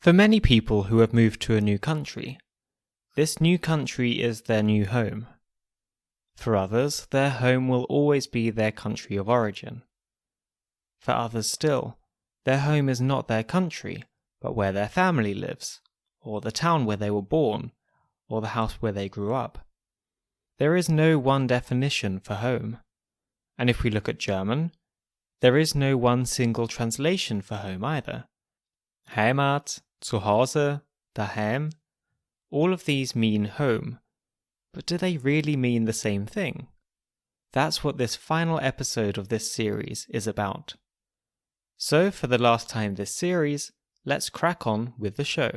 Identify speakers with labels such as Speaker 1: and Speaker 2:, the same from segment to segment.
Speaker 1: For many people who have moved to a new country, this new country is their new home. For others, their home will always be their country of origin. For others still, their home is not their country, but where their family lives, or the town where they were born, or the house where they grew up. There is no one definition for home. And if we look at German, there is no one single translation for home either. Heimat, Zuhause, Daheim, all of these mean home, but do they really mean the same thing? That's what this final episode of this series is about. So for the last time this series, let's crack on with the show.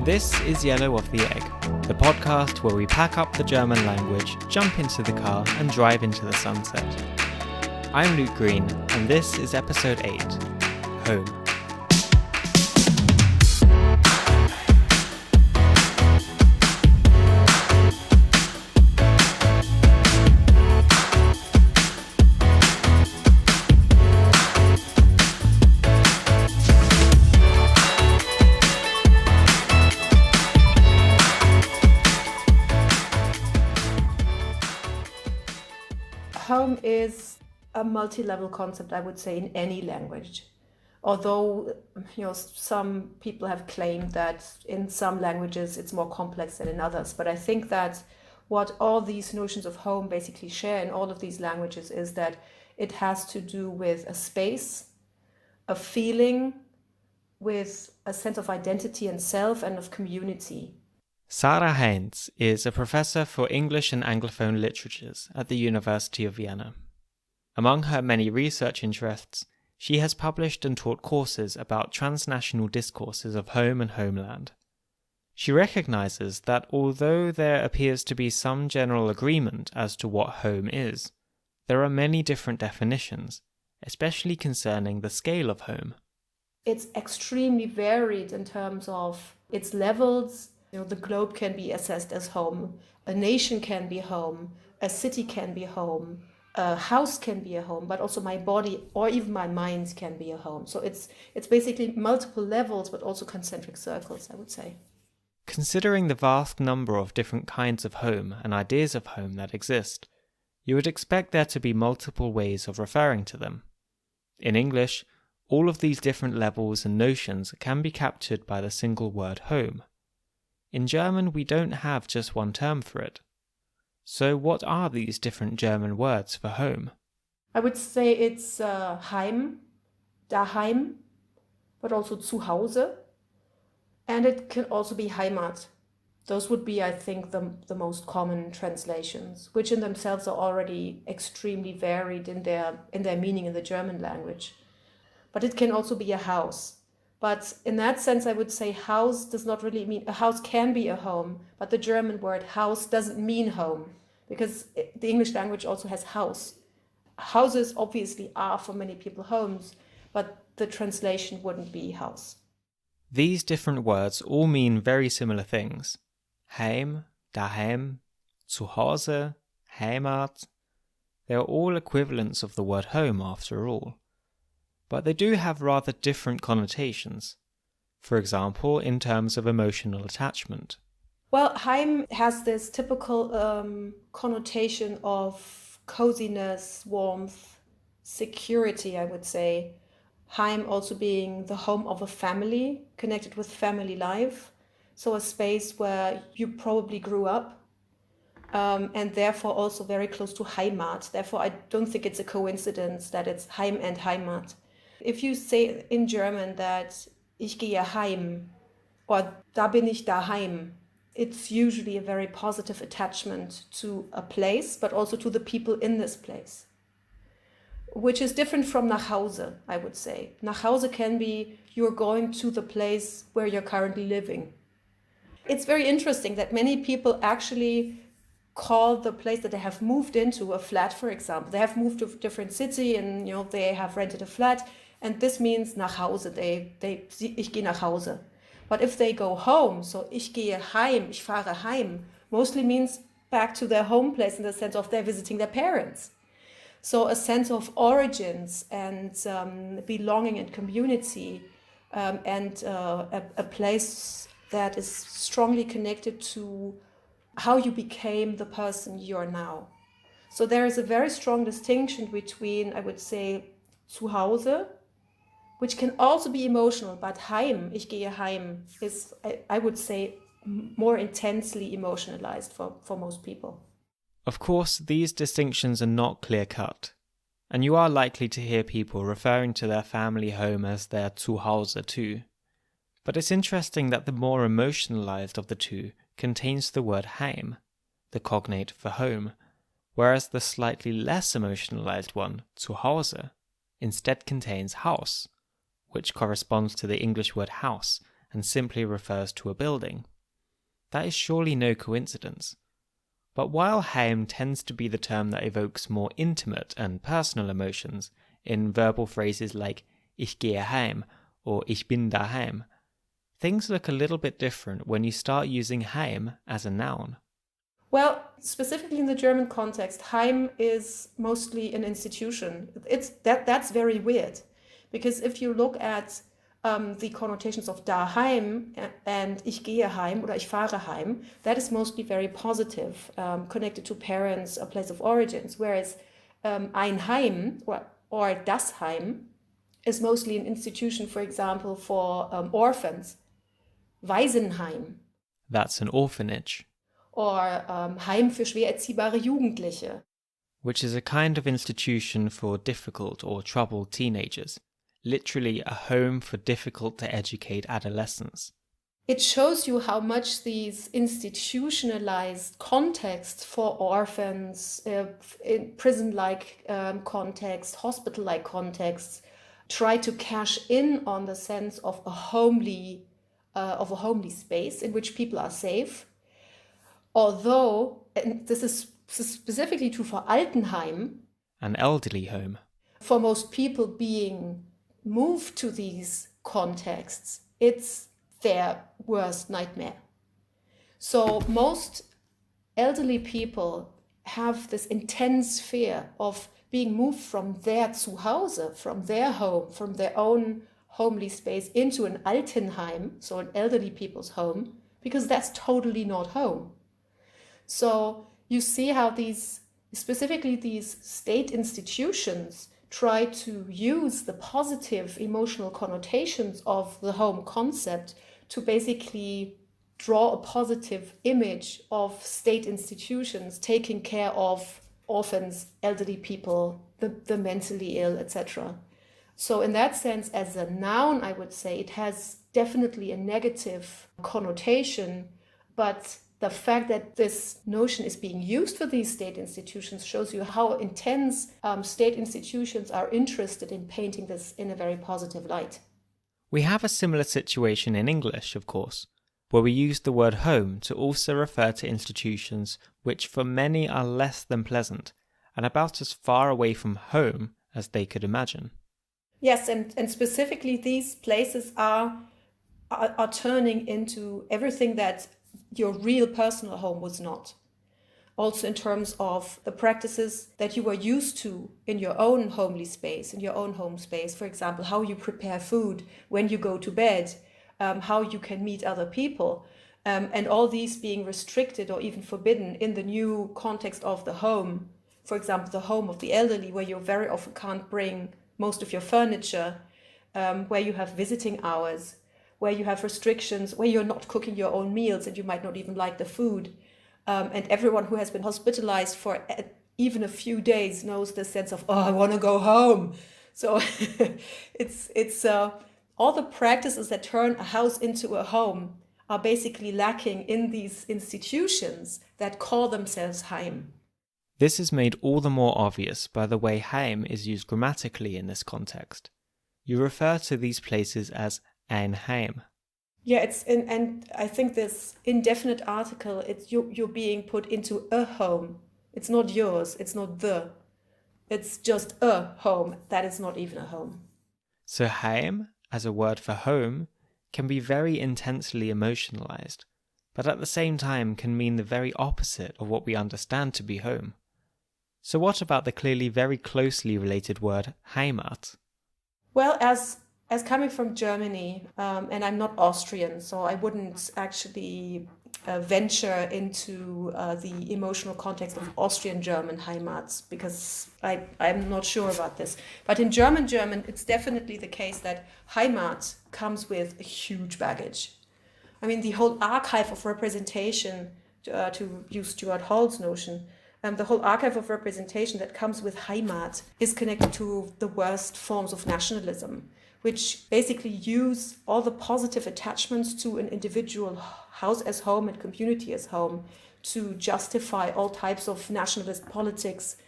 Speaker 1: This is Yellow of the Egg, the podcast where we pack up the German language, jump into the car and drive into the sunset. I'm Luke Green and this is episode 8, Home.
Speaker 2: Home is a multi-level concept, I would say, in any language. Although, some people have claimed that in some languages it's more complex than in others. But I think that what all these notions of home basically share in all of these languages is that it has to do with a space, a feeling, with a sense of identity and self and of community.
Speaker 1: Sarah Heinz is a professor for English and Anglophone literatures at the University of Vienna. Among her many research interests, she has published and taught courses about transnational discourses of home and homeland. She recognizes that although there appears to be some general agreement as to what home is, there are many different definitions, especially concerning the scale of home.
Speaker 2: It's extremely varied in terms of its levels. The globe can be assessed as home, a nation can be home, a city can be home, a house can be a home, but also my body or even my mind can be a home. So it's basically multiple levels, but also concentric circles, I would say.
Speaker 1: Considering the vast number of different kinds of home and ideas of home that exist, you would expect there to be multiple ways of referring to them. In English, all of these different levels and notions can be captured by the single word home. In German, we don't have just one term for it. So what are these different German words for home?
Speaker 2: I would say it's Heim, Daheim, but also Zuhause. And it can also be Heimat. Those would be, I think, the most common translations, which in themselves are already extremely varied in their meaning in the German language. But it can also be a house. But in that sense, I would say house does not really mean, a house can be a home, but the German word house doesn't mean home, because the English language also has house. Houses obviously are for many people homes, but the translation wouldn't be house.
Speaker 1: These different words all mean very similar things. Heim, Daheim, Zuhause, Heimat. They are all equivalents of the word home after all. But they do have rather different connotations, for example, in terms of emotional attachment.
Speaker 2: Well, Heim has this typical connotation of coziness, warmth, security, I would say. Heim also being the home of a family, connected with family life, so a space where you probably grew up, and therefore also very close to Heimat. Therefore, I don't think it's a coincidence that it's Heim and Heimat. If you say in German that ich gehe heim or da bin ich daheim, it's usually a very positive attachment to a place, but also to the people in this place, which is different from nach Hause, I would say. Nach Hause can be you're going to the place where you're currently living. It's very interesting that many people actually call the place that they have moved into a flat, for example. They have moved to a different city and they have rented a flat. And this means nach Hause, ich gehe nach Hause. But if they go home, so ich gehe heim, ich fahre heim, mostly means back to their home place in the sense of they're visiting their parents. So a sense of origins and belonging and community, and a place that is strongly connected to how you became the person you are now. So there is a very strong distinction between, I would say, Zuhause, which can also be emotional, but ich gehe heim, is, I would say, more intensely emotionalized for most people.
Speaker 1: Of course, these distinctions are not clear-cut, and you are likely to hear people referring to their family home as their Zuhause too. But it's interesting that the more emotionalized of the two contains the word Heim, the cognate for home, whereas the slightly less emotionalized one, Zuhause, instead contains house, which corresponds to the English word house and simply refers to a building. That is surely no coincidence. But while Heim tends to be the term that evokes more intimate and personal emotions in verbal phrases like Ich gehe heim or Ich bin daheim, things look a little bit different when you start using Heim as a noun.
Speaker 2: Well, specifically in the German context, Heim is mostly an institution. That's very weird, because if you look at the connotations of daheim and ich gehe heim oder ich fahre heim, that is mostly very positive, connected to parents, a place of origins, whereas ein Heim or das Heim is mostly an institution, for example, for orphans, Waisenheim.
Speaker 1: That's an orphanage.
Speaker 2: Or Heim für schwer erziehbare Jugendliche.
Speaker 1: Which is a kind of institution for difficult or troubled teenagers. Literally a home for difficult to educate adolescents.
Speaker 2: It shows you how much these institutionalized contexts for orphans, in prison-like contexts, hospital-like contexts, try to cash in on the sense of a homely space in which people are safe. Although, and this is specifically true for Altenheim,
Speaker 1: an elderly home,
Speaker 2: for most people being moved to these contexts, it's their worst nightmare. So most elderly people have this intense fear of being moved from their Zuhause, from their home, from their own homely space into an Altenheim, so an elderly people's home, because that's totally not home. So you see how specifically these state institutions try to use the positive emotional connotations of the home concept to basically draw a positive image of state institutions taking care of orphans, elderly people, the mentally ill, etc. So in that sense, as a noun, I would say it has definitely a negative connotation, but the fact that this notion is being used for these state institutions shows you how intense state institutions are interested in painting this in a very positive light.
Speaker 1: We have a similar situation in English, of course, where we use the word home to also refer to institutions which for many are less than pleasant and about as far away from home as they could imagine.
Speaker 2: Yes, and specifically these places are turning into everything that your real personal home was not. Also in terms of the practices that you were used to in your own homely space, in your own home space. For example, how you prepare food, when you go to bed, how you can meet other people, and all these being restricted or even forbidden in the new context of the home. For example, the home of the elderly, where you very often can't bring most of your furniture, where you have visiting hours, where you have restrictions, where you're not cooking your own meals and you might not even like the food. And everyone who has been hospitalized for even a few days knows the sense of, oh, I want to go home. So it's all the practices that turn a house into a home are basically lacking in these institutions that call themselves Heim.
Speaker 1: This is made all the more obvious by the way Heim is used grammatically in this context. You refer to these places as ein Heim.
Speaker 2: Yeah, and I think this indefinite article, it's you're being put into a home. It's not yours, it's not the. It's just a home that is not even a home.
Speaker 1: So Heim, as a word for home, can be very intensely emotionalized, but at the same time can mean the very opposite of what we understand to be home. So what about the clearly very closely related word Heimat?
Speaker 2: Well, as coming from Germany, and I'm not Austrian, so I wouldn't actually venture into the emotional context of Austrian-German Heimats, because I'm not sure about this. But in German, it's definitely the case that Heimat comes with a huge baggage. I mean, the whole archive of representation, to use Stuart Hall's notion, the whole archive of representation that comes with Heimat is connected to the worst forms of nationalism, which basically use all the positive attachments to an individual house as home and community as home to justify all types of nationalist politics,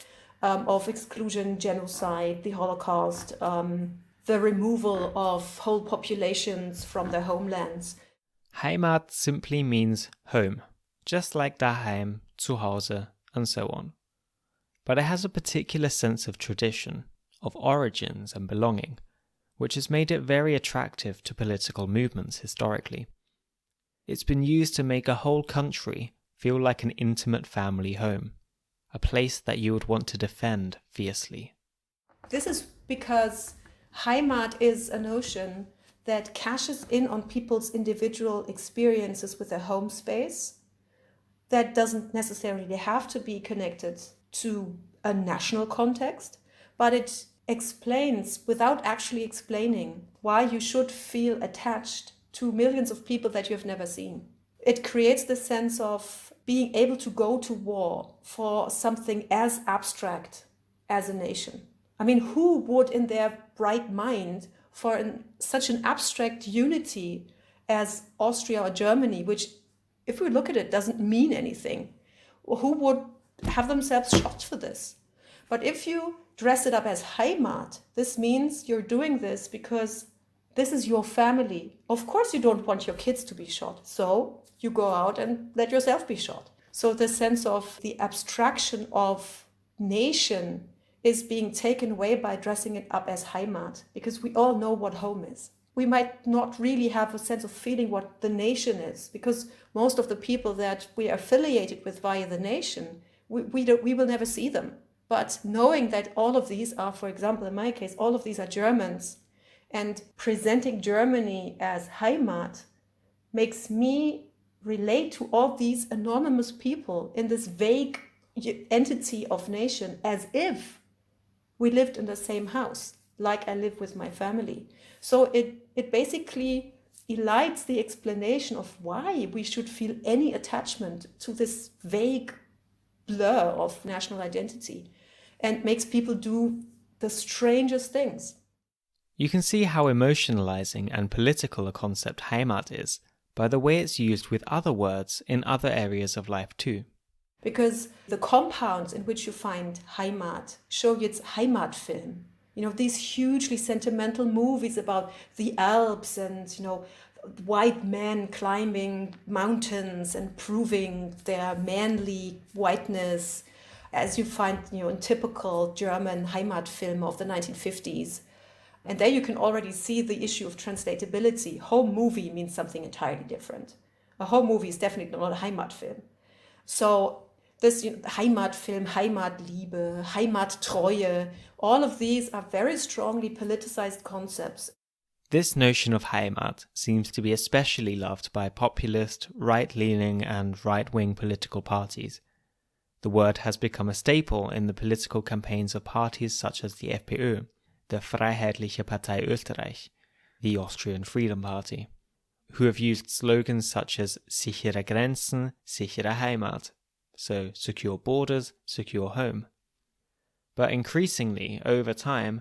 Speaker 2: of exclusion, genocide, the Holocaust, the removal of whole populations from their homelands.
Speaker 1: Heimat simply means home, just like daheim, Zuhause, and so on. But it has a particular sense of tradition, of origins and belonging, which has made it very attractive to political movements historically. It's been used to make a whole country feel like an intimate family home, a place that you would want to defend fiercely.
Speaker 2: This is because Heimat is a notion that cashes in on people's individual experiences with their home space. That doesn't necessarily have to be connected to a national context, but it explains, without actually explaining, why you should feel attached to millions of people that you have never seen. It creates the sense of being able to go to war for something as abstract as a nation. I mean, who would in their right mind for such an abstract unity as Austria or Germany, which, if we look at it, doesn't mean anything, who would have themselves shot for this? But if you dress it up as Heimat, this means you're doing this because this is your family. Of course you don't want your kids to be shot, so you go out and let yourself be shot. So the sense of the abstraction of nation is being taken away by dressing it up as Heimat, because we all know what home is. We might not really have a sense of feeling what the nation is, because most of the people that we are affiliated with via the nation, we will never see them. But knowing that all of these are, for example, in my case, all of these are Germans, and presenting Germany as Heimat makes me relate to all these anonymous people in this vague entity of nation, as if we lived in the same house, like I live with my family. So it basically elides the explanation of why we should feel any attachment to this vague blur of national identity, and makes people do the strangest things.
Speaker 1: You can see how emotionalizing and political a concept Heimat is by the way it's used with other words in other areas of life too.
Speaker 2: Because the compounds in which you find Heimat show you it's Heimatfilm. You know, these hugely sentimental movies about the Alps and, white men climbing mountains and proving their manly whiteness, as you find, in typical German Heimatfilm of the 1950s. And there you can already see the issue of translatability. Home movie means something entirely different. A home movie is definitely not a Heimatfilm. So this Heimatfilm, Heimatliebe, Heimattreue, all of these are very strongly politicized concepts.
Speaker 1: This notion of Heimat seems to be especially loved by populist, right-leaning and right-wing political parties. The word has become a staple in the political campaigns of parties such as the FPÖ, the Freiheitliche Partei Österreich, the Austrian Freedom Party, who have used slogans such as sichere Grenzen, sichere Heimat, so secure borders, secure home. But increasingly, over time,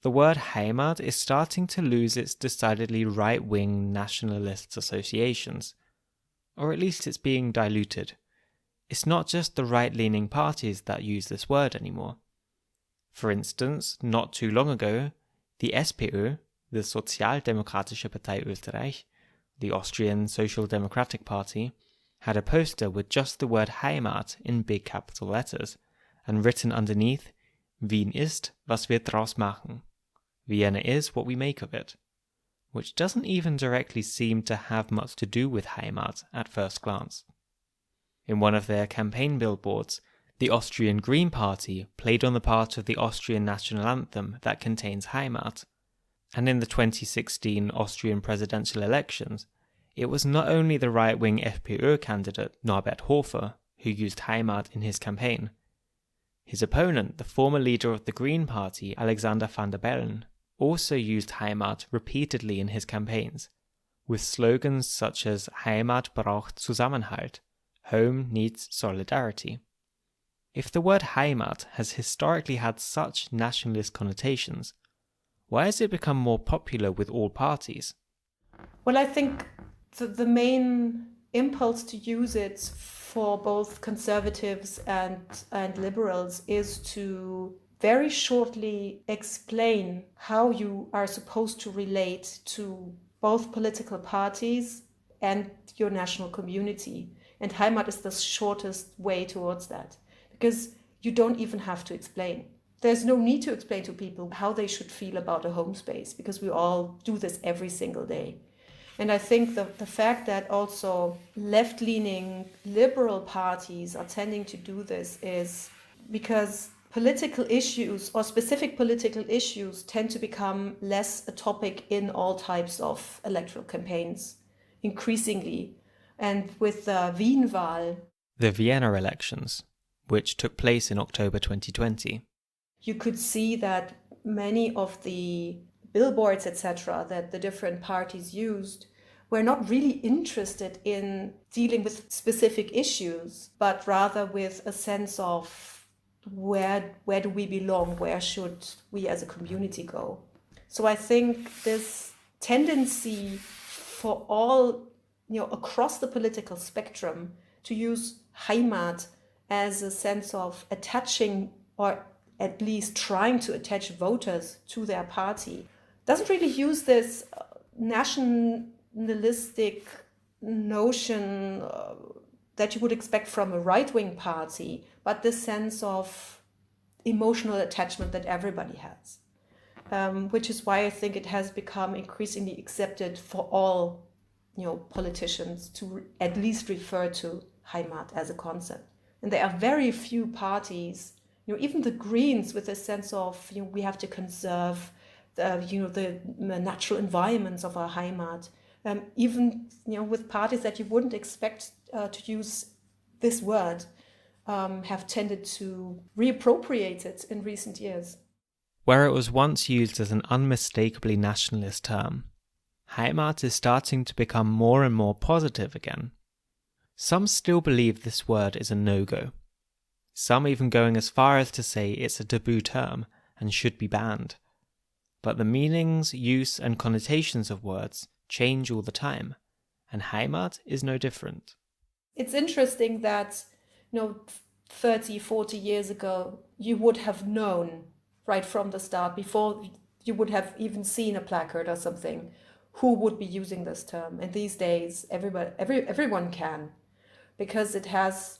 Speaker 1: the word Heimat is starting to lose its decidedly right-wing nationalist associations, or at least it's being diluted. It's not just the right-leaning parties that use this word anymore. For instance, not too long ago, the SPÖ, the Sozialdemokratische Partei Österreich, the Austrian Social Democratic Party, had a poster with just the word Heimat in big capital letters, and written underneath, Wien ist, was wir draus machen. Vienna is what we make of it, which doesn't even directly seem to have much to do with Heimat at first glance. In one of their campaign billboards, The Austrian Green Party played on the part of the Austrian national anthem that contains Heimat, and in the 2016 Austrian presidential elections, it was not only the right-wing FPÖ candidate Norbert Hofer who used Heimat in his campaign. His opponent, the former leader of the Green Party, Alexander van der Bellen, also used Heimat repeatedly in his campaigns, with slogans such as Heimat braucht Zusammenhalt, home needs solidarity. If the word Heimat has historically had such nationalist connotations, why has it become more popular with all parties?
Speaker 2: Well, I think the main impulse to use it for both conservatives and liberals is to very shortly explain how you are supposed to relate to both political parties and your national community. And Heimat is the shortest way towards that, because you don't even have to explain. There's no need to explain to people how they should feel about a home space, because we all do this every single day. And I think the fact that also left-leaning liberal parties are tending to do this is because political issues or specific political issues tend to become less a topic in all types of electoral campaigns, increasingly. And with the Wien-Wahl,
Speaker 1: the Vienna elections, which took place in October 2020,
Speaker 2: you could see that many of the billboards, etc., that the different parties used were not really interested in dealing with specific issues, but rather with a sense of where do we belong, where should we as a community go. So I think this tendency for all, across the political spectrum to use Heimat as a sense of attaching, or at least trying to attach voters to their party, doesn't really use this nationalistic notion that you would expect from a right-wing party, but this sense of emotional attachment that everybody has, which is why I think it has become increasingly accepted for all, politicians to at least refer to Heimat as a concept. And there are very few parties, even the Greens, with a sense of, we have to conserve the natural environments of our Heimat. Even with parties that you wouldn't expect to use this word, have tended to reappropriate it in recent years.
Speaker 1: Where it was once used as an unmistakably nationalist term, Heimat is starting to become more and more positive again. Some still believe this word is a no-go. Some even going as far as to say it's a taboo term and should be banned. But the meanings, use and connotations of words change all the time, and Heimat is no different.
Speaker 2: It's interesting that, 30, 40 years ago, you would have known right from the start, before you would have even seen a placard or something, who would be using this term. And these days, everyone can, because it has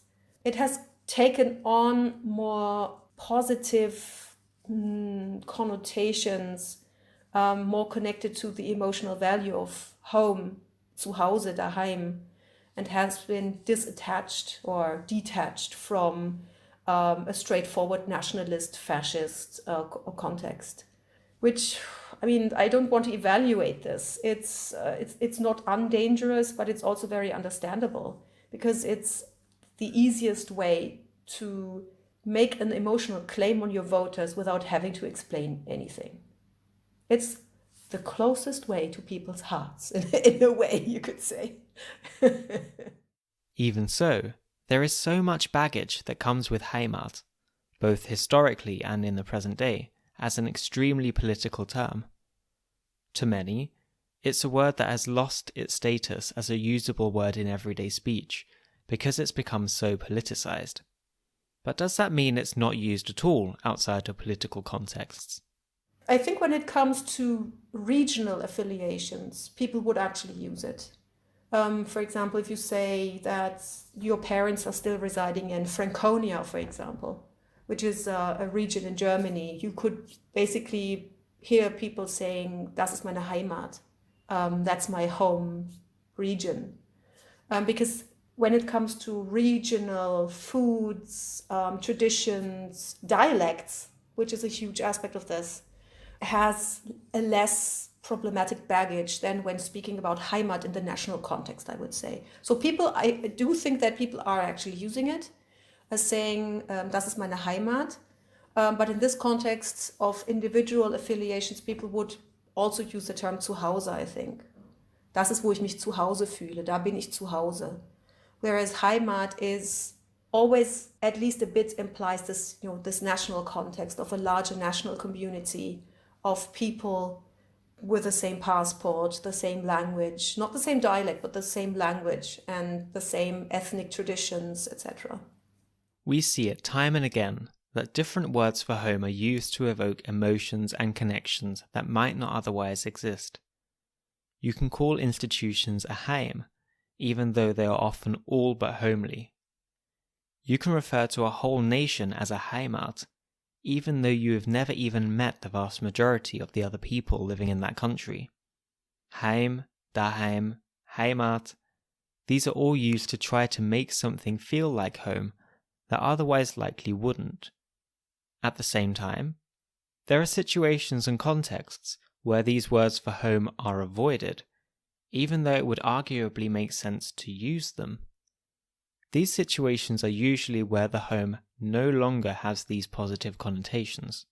Speaker 2: taken on more positive connotations, more connected to the emotional value of home, Zuhause, daheim, and has been disattached or detached from a straightforward nationalist, fascist context. Which, I don't want to evaluate this. It's not undangerous, but it's also very understandable, because it's the easiest way to make an emotional claim on your voters without having to explain anything. It's the closest way to people's hearts, in a way, you could say.
Speaker 1: Even so, there is so much baggage that comes with Heimat, both historically and in the present day, as an extremely political term. To many, it's a word that has lost its status as a usable word in everyday speech because it's become so politicized. But does that mean it's not used at all outside of political contexts?
Speaker 2: I think when it comes to regional affiliations, people would actually use it. For example, if you say that your parents are still residing in Franconia, for example, which is a region in Germany, you could basically hear people saying, "Das ist meine Heimat," that's my home region. Because when it comes to regional foods, traditions, dialects, which is a huge aspect of this, has a less problematic baggage than when speaking about Heimat in the national context, I would say. So I do think that people are actually using it as saying, das ist meine Heimat. But in this context of individual affiliations, people would also use the term Zuhause, I think. Das ist, wo ich mich zu Hause fühle, da bin ich zu Hause. Whereas Heimat is always at least a bit implies this, this national context of a larger national community of people with the same passport, the same language, not the same dialect, but the same language and the same ethnic traditions, etc.
Speaker 1: We see it time and again that different words for home are used to evoke emotions and connections that might not otherwise exist. You can call institutions a Heim, even though they are often all but homely. You can refer to a whole nation as a Heimat, even though you have never even met the vast majority of the other people living in that country. Heim, daheim, Heimat, these are all used to try to make something feel like home that otherwise likely wouldn't. At the same time, there are situations and contexts where these words for home are avoided, even though it would arguably make sense to use them. These situations are usually where the home no longer has these positive connotations.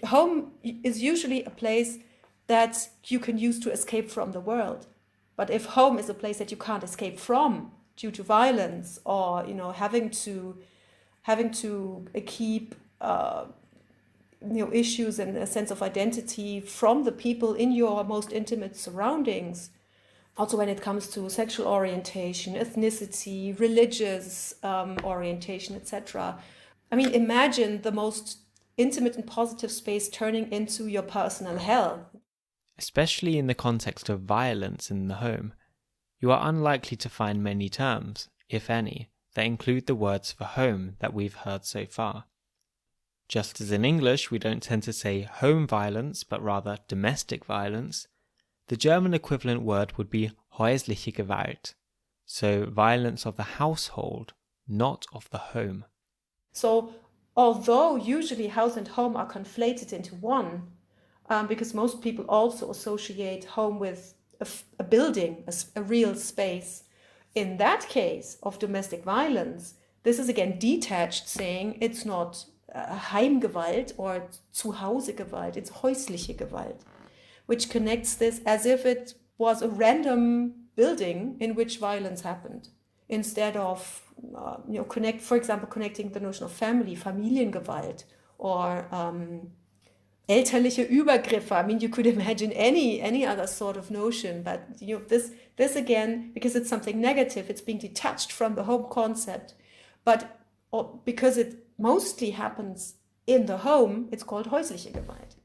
Speaker 2: Home is usually a place that you can use to escape from the world. But if home is a place that you can't escape from due to violence or having to keep issues and a sense of identity from the people in your most intimate surroundings, also when it comes to sexual orientation, ethnicity, religious orientation, etc. I mean, imagine the most intimate and positive space turning into your personal hell.
Speaker 1: Especially in the context of violence in the home, you are unlikely to find many terms, if any, that include the words for home that we've heard so far. Just as in English we don't tend to say home violence, but rather domestic violence, the German equivalent word would be häusliche Gewalt, so violence of the household, not of the home.
Speaker 2: So, although usually house and home are conflated into one, because most people also associate home with a building, a real space, in that case of domestic violence, this is again detached, saying it's not Heimgewalt or Zuhausegewalt, it's häusliche Gewalt, which connects this as if it was a random building in which violence happened, instead of for example, connecting the notion of family, Familiengewalt, or elterliche Übergriffe. I mean, you could imagine any other sort of notion, but this again, because it's something negative, it's being detached from the home concept, but because it mostly happens in the home, it's called häusliche Gewalt.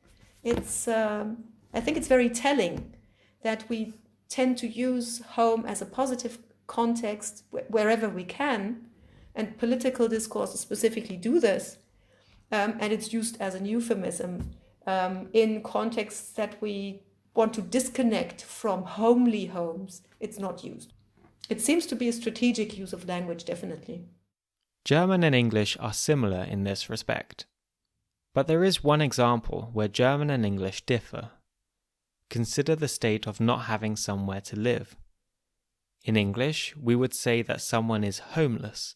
Speaker 2: It's I think it's very telling that we tend to use home as a positive context wherever we can, and political discourses specifically do this, and it's used as an euphemism in contexts that we want to disconnect from homely homes. It's not used. It seems to be a strategic use of language, definitely.
Speaker 1: German and English are similar in this respect. But there is one example where German and English differ. Consider the state of not having somewhere to live. In English, we would say that someone is homeless.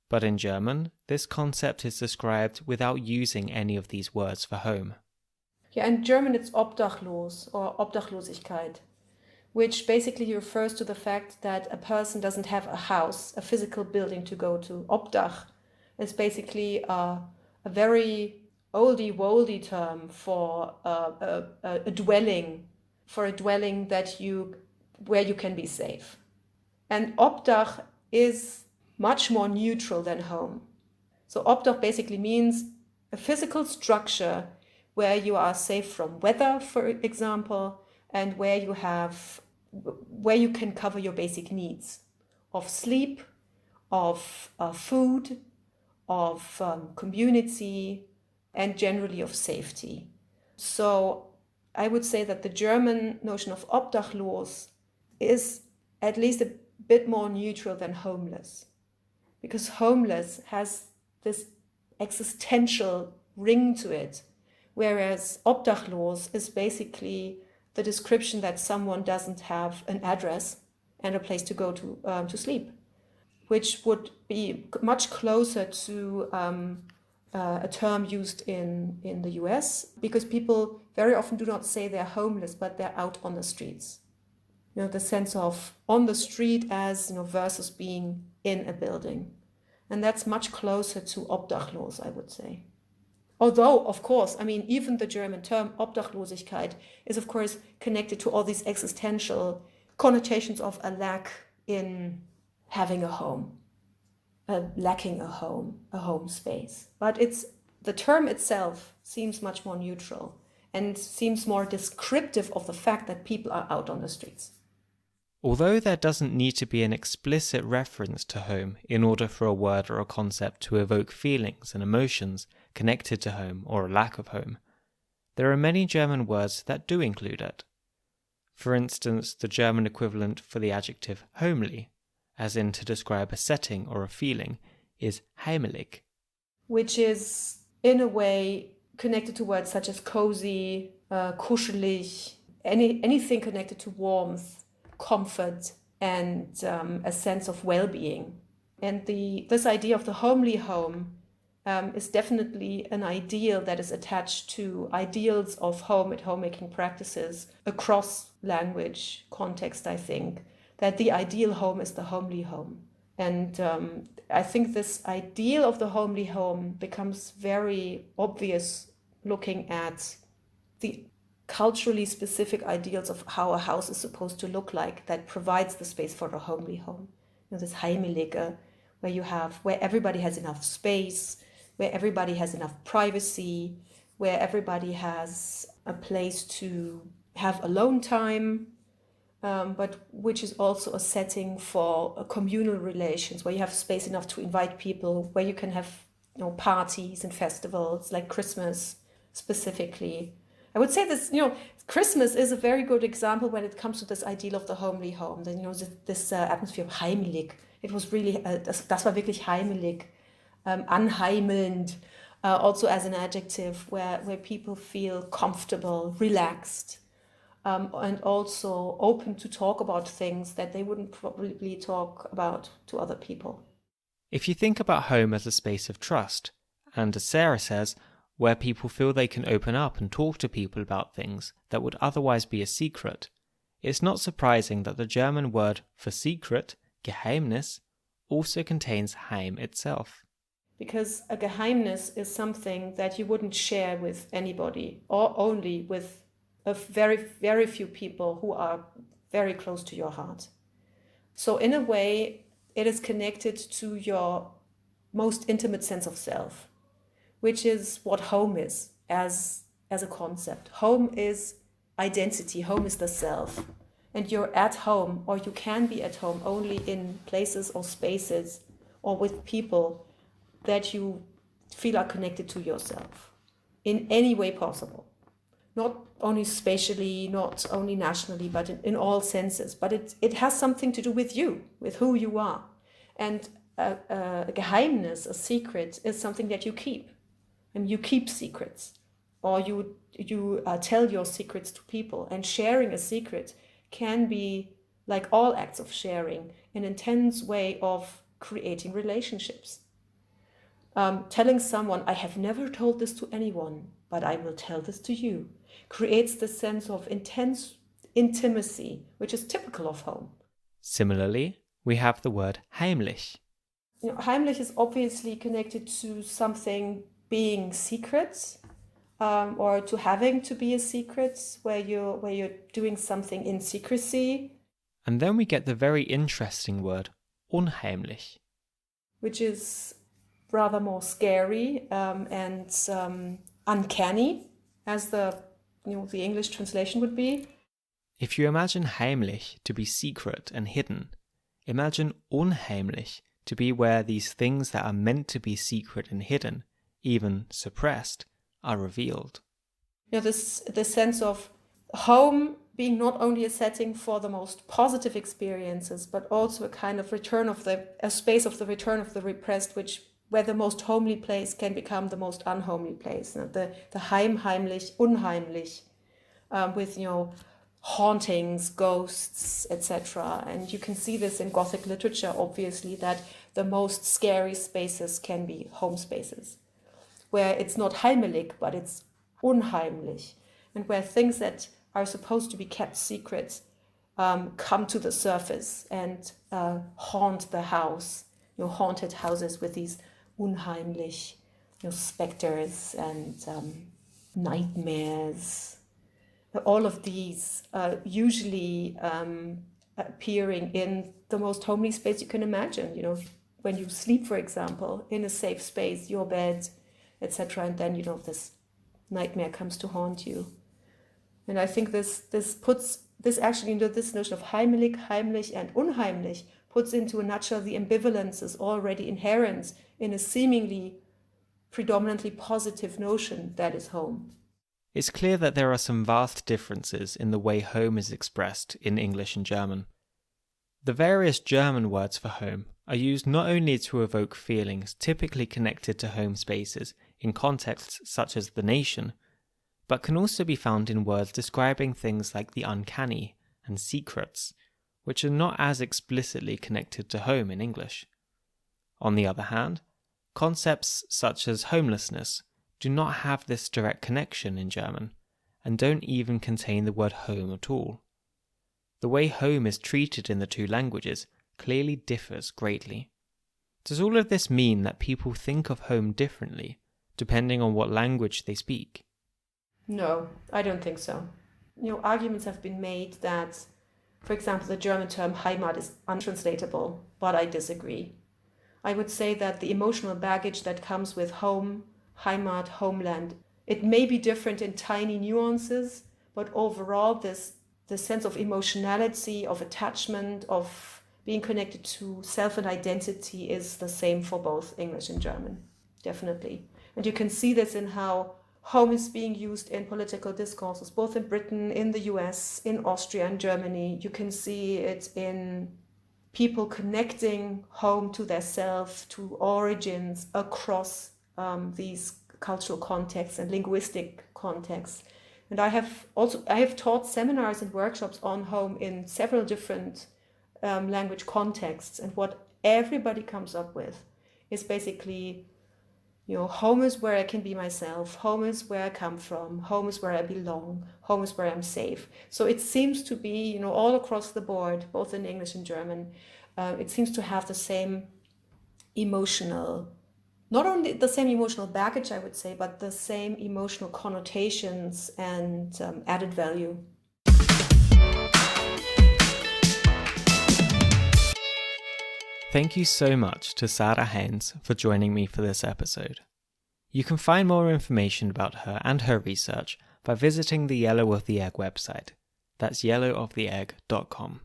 Speaker 1: But in German, this concept is described without using any of these words for home.
Speaker 2: Yeah, in German it's obdachlos or Obdachlosigkeit, which basically refers to the fact that a person doesn't have a house, a physical building to go to. Obdach is basically a very oldie-woldy term for a dwelling, where you can be safe. And Obdach is much more neutral than home. So Obdach basically means a physical structure where you are safe from weather, for example, and where you can cover your basic needs of sleep, of food, of community, and generally of safety. So I would say that the German notion of Obdachlos is at least bit more neutral than homeless, because homeless has this existential ring to it, whereas obdachlos is basically the description that someone doesn't have an address and a place to go to sleep, which would be much closer to a term used in the US, because people very often do not say they're homeless, but they're out on the streets. The sense of on the street as, versus being in a building. And that's much closer to Obdachlos, I would say. Although, of course, even the German term Obdachlosigkeit is, of course, connected to all these existential connotations of a lack in having a home, lacking a home space. But the term itself seems much more neutral and seems more descriptive of the fact that people are out on the streets.
Speaker 1: Although there doesn't need to be an explicit reference to home in order for a word or a concept to evoke feelings and emotions connected to home or a lack of home, there are many German words that do include it. For instance, the German equivalent for the adjective homely, as in to describe a setting or a feeling, is heimelig,
Speaker 2: which is in a way connected to words such as cozy, kuschelig, anything connected to warmth, comfort, and a sense of well-being. And this idea of the homely home is definitely an ideal that is attached to ideals of home and homemaking practices across language context, I think, that the ideal home is the homely home. And I think this ideal of the homely home becomes very obvious looking at the culturally specific ideals of how a house is supposed to look like that provides the space for a homely home. This Heimelige, where everybody has enough space, where everybody has enough privacy, where everybody has a place to have alone time, but which is also a setting for communal relations, where you have space enough to invite people, where you can have parties and festivals like Christmas specifically. I would say this, Christmas is a very good example when it comes to this ideal of the homely home. Then, this atmosphere of heimelig. It was really, das war wirklich heimelig, anheimelnd, also as an adjective where people feel comfortable, relaxed, and also open to talk about things that they wouldn't probably talk about to other people.
Speaker 1: If you think about home as a space of trust, and as Sarah says, where people feel they can open up and talk to people about things that would otherwise be a secret, it's not surprising that the German word for secret, Geheimnis, also contains Heim itself.
Speaker 2: Because a Geheimnis is something that you wouldn't share with anybody, or only with a very, very few people who are very close to your heart. So in a way, it is connected to your most intimate sense of self, which is what home is as a concept. Home is identity, home is the self. And you're at home, or you can be at home only in places or spaces or with people that you feel are connected to yourself in any way possible. Not only spatially, not only nationally, but in all senses. But it has something to do with you, with who you are. And a Geheimnis, a secret, is something that you keep. And you keep secrets, or you tell your secrets to people. And sharing a secret can be, like all acts of sharing, an intense way of creating relationships. Telling someone, I have never told this to anyone, but I will tell this to you, creates this sense of intense intimacy, which is typical of home.
Speaker 1: Similarly, we have the word heimlich.
Speaker 2: Heimlich is obviously connected to something being secret, or to having to be a secret, where you're doing something in secrecy.
Speaker 1: And then we get the very interesting word unheimlich,
Speaker 2: which is rather more scary and uncanny, as the English translation would be.
Speaker 1: If you imagine heimlich to be secret and hidden, imagine unheimlich to be where these things that are meant to be secret and hidden, even suppressed, are revealed.
Speaker 2: This sense of home being not only a setting for the most positive experiences, but also a kind of a space of the return of the repressed, where the most homely place can become the most unhomely place. The heimlich, unheimlich, with, hauntings, ghosts, etc. And you can see this in Gothic literature, obviously, that the most scary spaces can be home spaces, where it's not heimelig, but it's unheimlich, and where things that are supposed to be kept secret come to the surface and haunt the house. Haunted houses with these unheimlich, specters and nightmares. All of these usually appearing in the most homely space you can imagine. When you sleep, for example, in a safe space, your bed, etc., and then this nightmare comes to haunt you. And I think this puts this actually into this notion of heimlich, heimlich, and unheimlich, puts into a nutshell the ambivalences already inherent in a seemingly predominantly positive notion that is home.
Speaker 1: It's clear that there are some vast differences in the way home is expressed in English and German. The various German words for home are used not only to evoke feelings typically connected to home spaces in contexts such as the nation, but can also be found in words describing things like the uncanny and secrets, which are not as explicitly connected to home in English. On the other hand, concepts such as homelessness do not have this direct connection in German, and don't even contain the word home at all. The way home is treated in the two languages clearly differs greatly. Does all of this mean that people think of home differently, depending on what language they speak?
Speaker 2: No, I don't think so. Arguments have been made that, for example, the German term Heimat is untranslatable, but I disagree. I would say that the emotional baggage that comes with home, Heimat, homeland, it may be different in tiny nuances, but overall the sense of emotionality, of attachment, of being connected to self and identity is the same for both English and German, definitely. And you can see this in how home is being used in political discourses, both in Britain, in the US, in Austria and Germany. You can see it in people connecting home to their self, to origins across these cultural contexts and linguistic contexts. And I have taught seminars and workshops on home in several different language contexts, and what everybody comes up with is basically, home is where I can be myself, home is where I come from, home is where I belong, home is where I'm safe. So it seems to be, all across the board, both in English and German, it seems to have the same emotional, not only the same emotional baggage, I would say, but the same emotional connotations and added value.
Speaker 1: Thank you so much to Sarah Heinz for joining me for this episode. You can find more information about her and her research by visiting the Yellow of the Egg website. That's yellowoftheegg.com.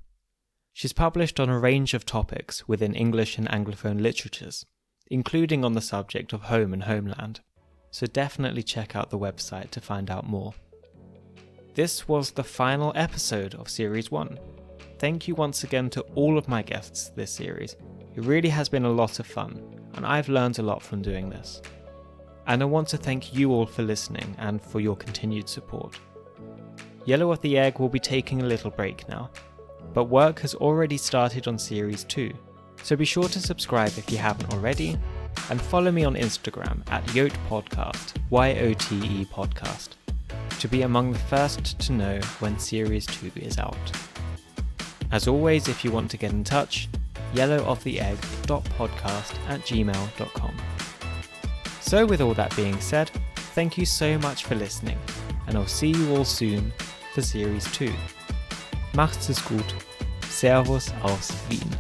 Speaker 1: She's published on a range of topics within English and Anglophone literatures, including on the subject of home and homeland, so definitely check out the website to find out more. This was the final episode of Series 1. Thank you once again to all of my guests this series. It really has been a lot of fun, and I've learned a lot from doing this. And I want to thank you all for listening and for your continued support. Yellow of the Egg will be taking a little break now, but work has already started on Series 2, so be sure to subscribe if you haven't already, and follow me on Instagram at Yote Podcast, YOTE Podcast, to be among the first to know when Series 2 is out. As always, if you want to get in touch, yellowoftheegg.podcast@gmail.com. So with all that being said, thank you so much for listening, and I'll see you all soon for Series 2. Macht's es gut. Servus aus Wien.